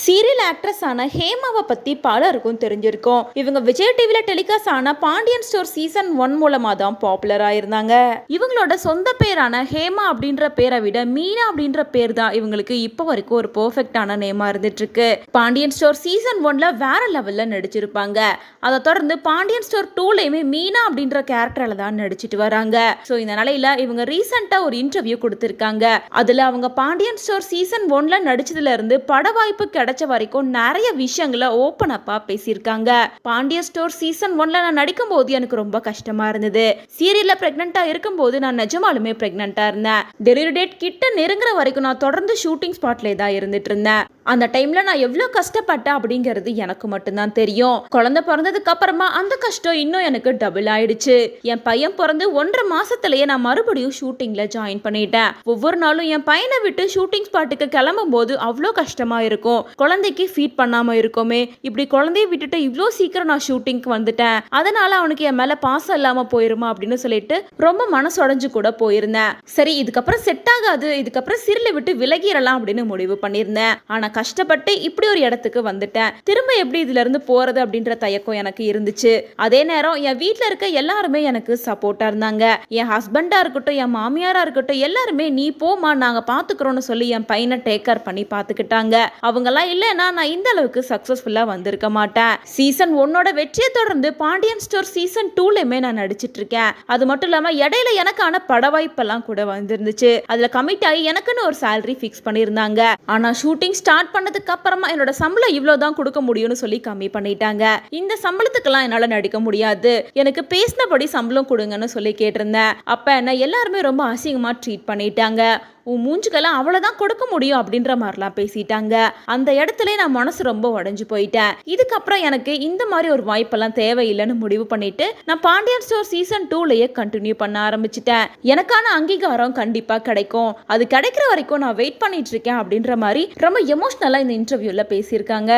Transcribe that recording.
Serial actress ஆன ஹேமாவை பத்தி பலருக்கும் தெரிஞ்சிருக்கும். இவங்க விஜய் டிவில டெலிகாஸ்ட் ஆன பாண்டியன் ஸ்டோர் சீசன் 1 மூலமா தான் பாப்புலர் ஆயிருந்தாங்க. இவங்களோட சொந்த பேரான ஹேமா அப்படின்ற பேரை விட மீனா அப்படின்ற பேர் தான் இவங்களுக்கு இப்ப வரைக்கும் ஒரு பெர்ஃபெக்டான நேமா இருந்துட்டு இருக்கு. பாண்டியன் ஸ்டோர் சீசன் 1ல வேற லெவல்ல நடிச்சிருப்பாங்க. அதை தொடர்ந்து பாண்டியன் ஸ்டோர் 2லயுமே மீனா அப்படின்ற கேரக்டர்ல தான் நடிச்சிட்டு வராங்க. சோ இந்த நிலையில இவங்க ரீசெண்டா ஒரு இன்டர்வியூ கொடுத்திருக்காங்க. அதுல அவங்க பாண்டியன் ஸ்டோர் சீசன் 1ல நடிச்சதுல இருந்து பட வாய்ப்பு கிடைச்ச வரைக்கும் நிறைய விஷயங்களை ஓபன் அப்பா பேசியிருக்காங்க. பாண்டியன் ஸ்டோர் சீசன் 1ல நான் நடிக்கும் போது எனக்கு ரொம்ப கஷ்டமா இருந்தது. சீரியல்ல பிரெக்னெண்டா இருக்கும் போது நான் நிஜமாலுமே பிரெக்னெண்டா இருந்தேன். டெலிவரி டேட் கிட்ட நெருங்குற வரைக்கும் நான் தொடர்ந்து ஷூட்டிங் ஸ்பாட்ல தான் இருந்துட்டு இருந்தேன். அந்த டைம்ல நான் எவ்வளவு கஷ்டப்பட்டேன் அப்படிங்கிறது எனக்கு மட்டும்தான் தெரியும். குழந்தை பிறந்ததுக்கு அப்புறமா அந்த கஷ்டம் இன்னும் எனக்கு டபுள் ஆயிடுச்சு. என் பையன் பிறந்து 1.5 மாசத்திலேயே நான் மறுபடியும் ஷூட்டிங்ல ஜாயின் பண்ணிட்டேன். ஒவ்வொரு நாளும் என் பையனை விட்டு ஷூட்டிங் ஸ்பாட்டுக்கு கிளம்பும் போது அவ்வளோ கஷ்டமா இருக்கும். குழந்தைக்கு ஃபீட் பண்ணாம இருக்குமே, இப்படி குழந்தைய விட்டுட்டு இவ்வளோ சீக்கிரம் நான் ஷூட்டிங்க்கு வந்துட்டேன், அதனால அவனுக்கு என் மேல பாசம் இல்லாம போயிருமா அப்படின்னு சொல்லிட்டு ரொம்ப மனசுடைஞ்சு கூட போயிருந்தேன். சரி, இதுக்கப்புறம் செட் ஆகாது, இதுக்கப்புறம் சீரியலை விட்டு விலகிடலாம் அப்படின்னு முடிவு பண்ணியிருந்தேன். ஆனா கஷ்டப்பட்டு இப்படி ஒரு இடத்துக்கு வந்துட்டேன். திரும்ப எப்படி இதுல இருந்து போறது அப்படின்ற தயக்கம் எனக்கு இருந்துச்சு. அதே நேரம் என் வீட்டுல இருக்க எல்லாருமே எனக்கு சப்போர்ட்டா இருந்தாங்க. என் ஹஸ்பண்டா இருக்கட்டும், என் மாமியாரா இருக்கட்டும், எல்லாருமே நீ போமா நாங்க பாத்துக்கிறோம்னு சொல்லி என் பையனை டேக் கேர் பண்ணி பாத்துக்கிட்டாங்க. அவங்க எல்லாம் இல்லைன்னா நான் இந்த அளவுக்கு சக்சஸ்ஃபுல்லா வந்திருக்க மாட்டேன். சீசன் 1ஓட வெற்றியை தொடர்ந்து பாண்டியன் ஸ்டோர் சீசன் 2லயுமே நான் நடிச்சிட்டு இருக்கேன். அது மட்டும் இல்லாம இடையில எனக்கான பட வாய்ப்பெல்லாம் கூட வந்திருந்துச்சு. அதுல கமிட் ஆகி எனக்குன்னு ஒரு சேலரி ஃபிக்ஸ் பண்ணியிருந்தாங்க. ஆனா ஷூட்டிங் ஸ்டார்ட் பண்ணதுக்கு அப்புறமா என்னோட சம்பளம் இவ்வளவுதான் கொடுக்க முடியும்னு சொல்லி கம்மி பண்ணிட்டாங்க. இந்த சம்பளத்துக்கெல்லாம் என்னால நடிக்க முடியாது, எனக்கு பேசினபடி சம்பளம் கொடுங்கன்னு சொல்லி கேட்டிருந்தேன். அப்ப என்ன எல்லாருமே ரொம்ப அசிங்கமா ட்ரீட் பண்ணிட்டாங்க. உன் மூஞ்சுக்கெல்லாம் அவ்வளவுதான் கொடுக்க முடியும் அப்படின்ற மாதிரிலாம் பேசிட்டாங்க. அந்த இடத்துல நான் மனசு ரொம்ப உடைஞ்சு போயிட்டேன். இதுக்கப்புறம் எனக்கு இந்த மாதிரி ஒரு வாய்ப்பெல்லாம் தேவையில்லைன்னு முடிவு பண்ணிட்டு நான் பாண்டியன் ஸ்டோர் சீசன் 2லயே கண்டினியூ பண்ண ஆரம்பிச்சிட்டேன். எனக்கான அங்கீகாரம் கண்டிப்பா கிடைக்கும், அது கிடைக்கிற வரைக்கும் நான் வெயிட் பண்ணிட்டு இருக்கேன் அப்படின்ற மாதிரி ரொம்ப எமோஷனலா இந்த இன்டர்வியூல பேசியிருக்காங்க.